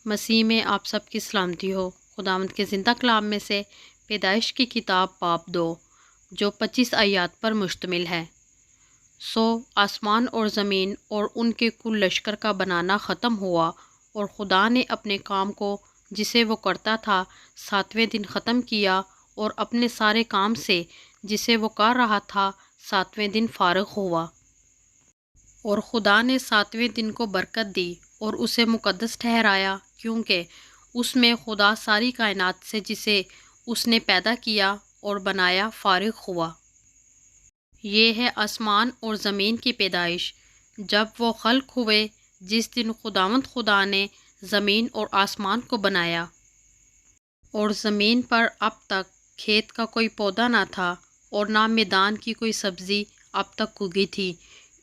مسیح میں آپ سب کی سلامتی ہو۔ خداوند کے زندہ کلام میں سے پیدائش کی کتاب باب 2 جو 25 آیات پر مشتمل ہے۔ آسمان اور زمین اور ان کے کل لشکر کا بنانا ختم ہوا، اور خدا نے اپنے کام کو جسے وہ کرتا تھا 7ویں دن ختم کیا، اور اپنے سارے کام سے جسے وہ کر رہا تھا 7ویں دن فارغ ہوا۔ اور خدا نے 7ویں دن کو برکت دی اور اسے مقدس ٹھہرایا، کیونکہ اس میں خدا ساری کائنات سے جسے اس نے پیدا کیا اور بنایا فارغ ہوا۔ یہ ہے آسمان اور زمین کی پیدائش جب وہ خلق ہوئے، جس دن خداوند خدا نے زمین اور آسمان کو بنایا۔ اور زمین پر اب تک کھیت کا کوئی پودا نہ تھا، اور نہ میدان کی کوئی سبزی اب تک اگی تھی،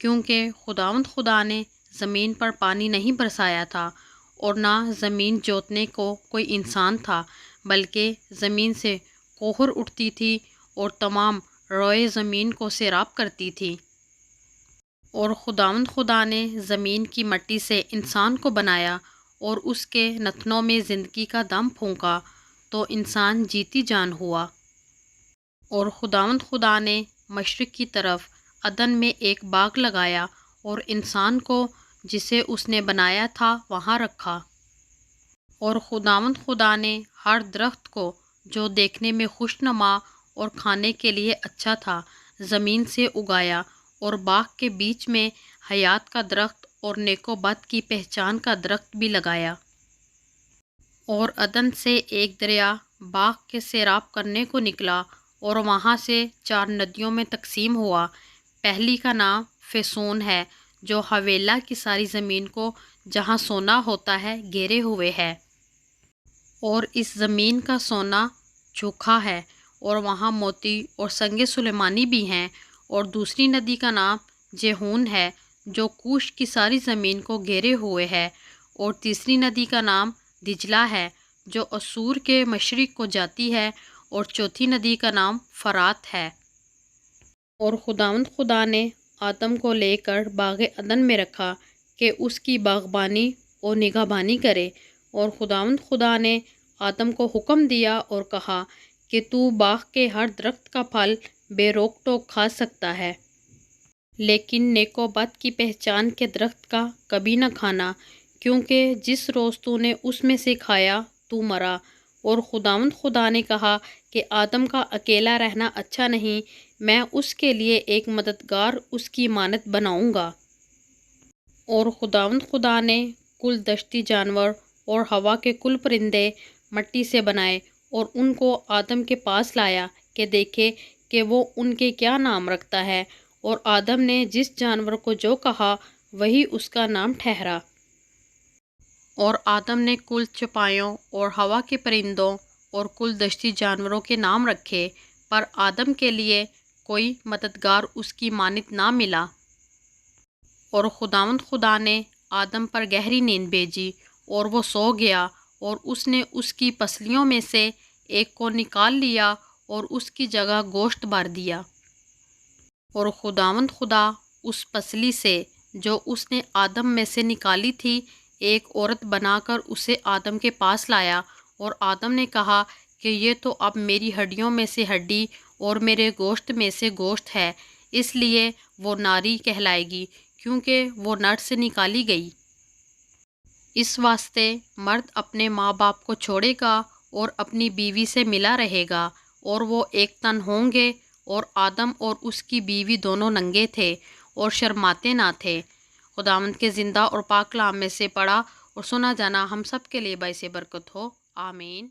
کیونکہ خداوند خدا نے زمین پر پانی نہیں برسایا تھا، اور نہ زمین جوتنے کو کوئی انسان تھا، بلکہ زمین سے کوہر اٹھتی تھی اور تمام روئے زمین کو سیراب کرتی تھی۔ اور خداوند خدا نے زمین کی مٹی سے انسان کو بنایا اور اس کے نتنوں میں زندگی کا دم پھونکا، تو انسان جیتی جان ہوا۔ اور خداوند خدا نے مشرق کی طرف عدن میں ایک باغ لگایا اور انسان کو جسے اس نے بنایا تھا وہاں رکھا۔ اور خداوند خدا نے ہر درخت کو جو دیکھنے میں خوشنما اور کھانے کے لیے اچھا تھا زمین سے اگایا، اور باغ کے بیچ میں حیات کا درخت اور نیک و بد کی پہچان کا درخت بھی لگایا۔ اور عدن سے ایک دریا باغ کے سیراب کرنے کو نکلا، اور وہاں سے 4 ندیوں میں تقسیم ہوا۔ پہلی کا نام فیسون ہے، جو حویلا کی ساری زمین کو جہاں سونا ہوتا ہے گھیرے ہوئے ہے، اور اس زمین کا سونا چوکھا ہے، اور وہاں موتی اور سنگ سلیمانی بھی ہیں۔ اور دوسری ندی کا نام جیہون ہے، جو کوش کی ساری زمین کو گھیرے ہوئے ہے۔ اور تیسری ندی کا نام دجلہ ہے، جو اسور کے مشرق کو جاتی ہے۔ اور چوتھی ندی کا نام فرات ہے۔ اور خداوند خدا نے آدم کو لے کر باغ عدن میں رکھا کہ اس کی باغبانی اور نگہبانی کرے۔ اور خداوند خدا نے آدم کو حکم دیا اور کہا کہ تو باغ کے ہر درخت کا پھل بے روک ٹوک کھا سکتا ہے، لیکن نیک و بد کی پہچان کے درخت کا کبھی نہ کھانا، کیونکہ جس روز تو نے اس میں سے کھایا تو مرا۔ اور خداوند خدا نے کہا کہ آدم کا اکیلا رہنا اچھا نہیں، میں اس کے لیے ایک مددگار اس کی مانند بناؤں گا۔ اور خداوند خدا نے کل دشتی جانور اور ہوا کے کل پرندے مٹی سے بنائے، اور ان کو آدم کے پاس لایا کہ دیکھے کہ وہ ان کے کیا نام رکھتا ہے۔ اور آدم نے جس جانور کو جو کہا وہی اس کا نام ٹھہرا۔ اور آدم نے کل چوپایوں اور ہوا کے پرندوں اور کل دشتی جانوروں کے نام رکھے، پر آدم کے لیے کوئی مددگار اس کی مانند نہ ملا۔ اور خداوند خدا نے آدم پر گہری نیند بھیجی، اور وہ سو گیا، اور اس نے اس کی پسلیوں میں سے ایک کو نکال لیا اور اس کی جگہ گوشت بھر دیا۔ اور خداوند خدا اس پسلی سے جو اس نے آدم میں سے نکالی تھی ایک عورت بنا کر اسے آدم کے پاس لایا۔ اور آدم نے کہا کہ یہ تو اب میری ہڈیوں میں سے ہڈی اور میرے گوشت میں سے گوشت ہے، اس لیے وہ ناری کہلائے گی، کیونکہ وہ نر سے نکالی گئی۔ اس واسطے مرد اپنے ماں باپ کو چھوڑے گا اور اپنی بیوی سے ملا رہے گا، اور وہ ایک تن ہوں گے۔ اور آدم اور اس کی بیوی دونوں ننگے تھے اور شرماتے نہ تھے۔ خداوند کے زندہ اور پاک کلام میں سے پڑھا اور سنا جانا ہم سب کے لیے باعث برکت ہو، آمین۔